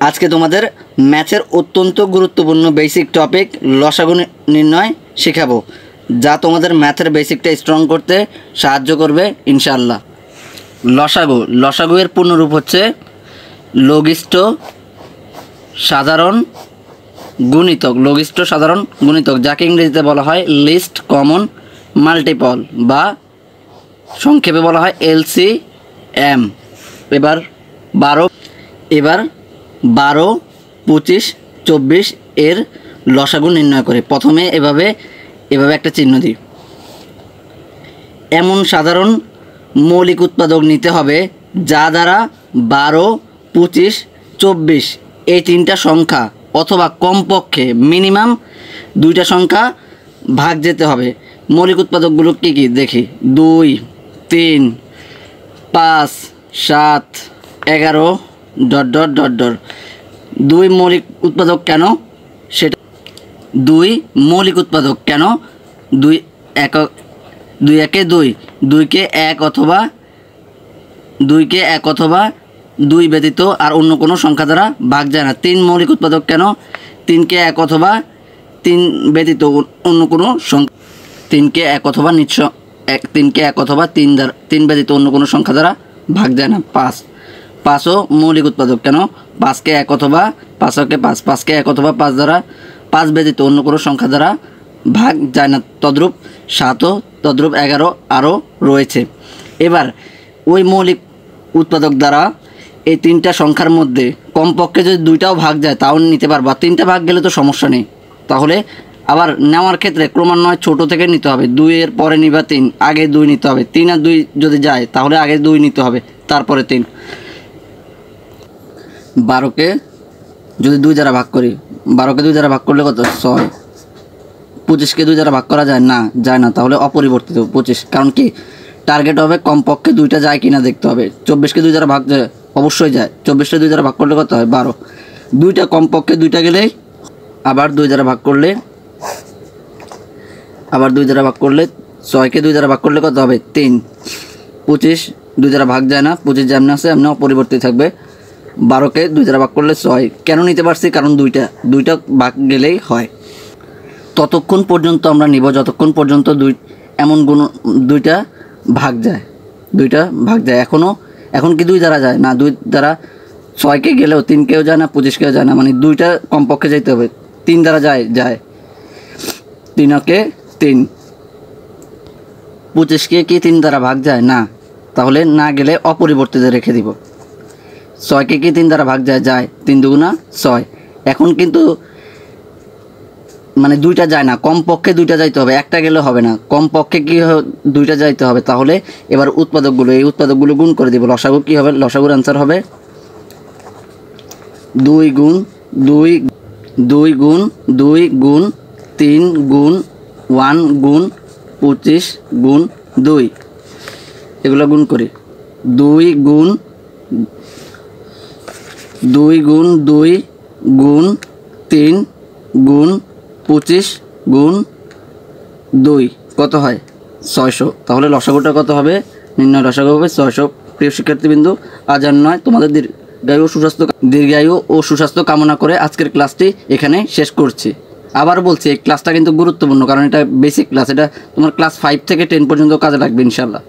আজকে তোমাদের ম্যাথের অত্যন্ত গুরুত্বপূর্ণ বেসিক টপিক লসাগু নির্ণয় শেখাবো, যা তোমাদের ম্যাথের বেসিকটা স্ট্রং করতে সাহায্য করবে ইনশাআল্লাহ। লসাগু এর পূর্ণরূপ হচ্ছে লঘিষ্ঠ সাধারণ গুণিতক, যাকে ইংরেজিতে বলা হয় লিস্ট কমন মাল্টিপল বা সংক্ষেপে বলা হয় LCM। এবার 12, 25, 24 এর লসাগু নির্ণয় করে প্রথমে এভাবে একটা চিহ্ন দিই। এমন সাধারণ মৌলিক উৎপাদক নিতে হবে যা দ্বারা 12, 25, 24 এই তিনটা সংখ্যা অথবা কমপক্ষে মিনিমাম দুইটা সংখ্যা ভাগ যেতে হবে। মৌলিক উৎপাদকগুলো কী কী দেখি। 2, 3, 5, 7, 11 ... 2 মৌলিক উৎপাদক কেন সেটা 2 মৌলিক উৎপাদক কেন 2 একে 2কে 1 অথবা 2 ব্যতীত আর অন্য কোনো সংখ্যা দ্বারা ভাগ যায় না। 3 মৌলিক উৎপাদক কেন 3কে 1 অথবা 3 ব্যতীত অন্য কোনো সংখ্যা 3কে 1 অথবা 3 ব্যতীত অন্য কোনো সংখ্যা দ্বারা ভাগ যায় না। 5ও মৌলিক উৎপাদক কেন 5কে 1 অথবা 5কে 1 অথবা 5 দ্বারা 5 ব্যতীত অন্য কোনো সংখ্যা দ্বারা ভাগ যায় না। তদ্রূপ 7ও তদ্রূপ 11 আরও রয়েছে। এবার ওই মৌলিক উৎপাদক দ্বারা এই তিনটা সংখ্যার মধ্যে কমপক্ষে যদি দুইটাও ভাগ যায় তাও নিতে পারবা। 3টা ভাগ গেলে তো সমস্যা নেই। তাহলে আবার নেওয়ার ক্ষেত্রে ক্রমান্বয়ে ছোট থেকে নিতে হবে। 2 এর পরে নিবা 3, আগে 2 নিতে হবে। 3 আর 2 যদি যায় তাহলে আগে 2 নিতে হবে, তারপরে 3। 12কে যদি 2 দ্বারা ভাগ করি, 12কে 2 দ্বারা ভাগ করলে কত 6। 25কে 2 দ্বারা ভাগ করা যায় না, তাহলে অপরিবর্তিত 25। কারণ কি টার্গেট হবে কমপক্ষে দুইটা যায় কিনা দেখতে হবে। 24কে 2 দ্বারা ভাগ যায়, অবশ্যই যায়। 24কে 2 দ্বারা ভাগ করলে কত হয় 12। দুইটা কমপক্ষে দুইটা গেলেই আবার 2 দ্বারা ভাগ করলে 6কে 2 দ্বারা ভাগ করলে কত হবে 3। 25 2 দ্বারা ভাগ যায় না, 25 যেমন আছে এমনি অপরিবর্তিত থাকবে। 12কে 2 দ্বারা ভাগ করলে 6। কেন নিতে পারছি? কারণ দুইটা ভাগ গেলেই হয়। ততক্ষণ পর্যন্ত আমরা নিব যতক্ষণ পর্যন্ত দুইটা ভাগ যায়। এখন কি 2 দ্বারা যায় না, 2 দ্বারা 6কে গেলেও 3কেও যায় না, 25কেও যায় না, মানে দুইটা কমপক্ষে যাইতে হবে। 3 দ্বারা যায় 3কে 3। 25কে কি 3 দ্বারা ভাগ যায় না, তাহলে না গেলে অপরিবর্তিত রেখে দিব। 6কে কি 3 দ্বারা ভাগ যায় 3 দুগুণা 6। এখন কিন্তু মানে দুইটা যায় না, কমপক্ষে দুইটা যাইতে হবে, একটা গেলে হবে না, কমপক্ষে কি দুইটা যাইতে হবে। তাহলে এবার এই উৎপাদকগুলো গুণ করে দিব। লসাগু কি হবে? লসাগুর আনসার হবে 2 গুণ 2 গুণ 3 গুণ 1 গুণ 25 গুণ 2। এগুলো গুণ করি। 2 গুণ 2 গুণ 3 গুণ 25 গুণ 2 কত হয় 600। তাহলে লসাগুটা কত হবে? নির্ণয় লসাগু হবে 600। প্রিয় শিক্ষার্থীবৃন্দ, আজ আর নয়, তোমাদের দীর্ঘায়ু ও সুস্বাস্থ্য কামনা করে আজকের ক্লাসটি এখানে শেষ করছি। আবার বলছি, এই ক্লাসটা কিন্তু গুরুত্বপূর্ণ, কারণ এটা বেসিক ক্লাস। এটা তোমার ক্লাস 5 থেকে 10 পর্যন্ত কাজে লাগবে ইনশাআল্লাহ।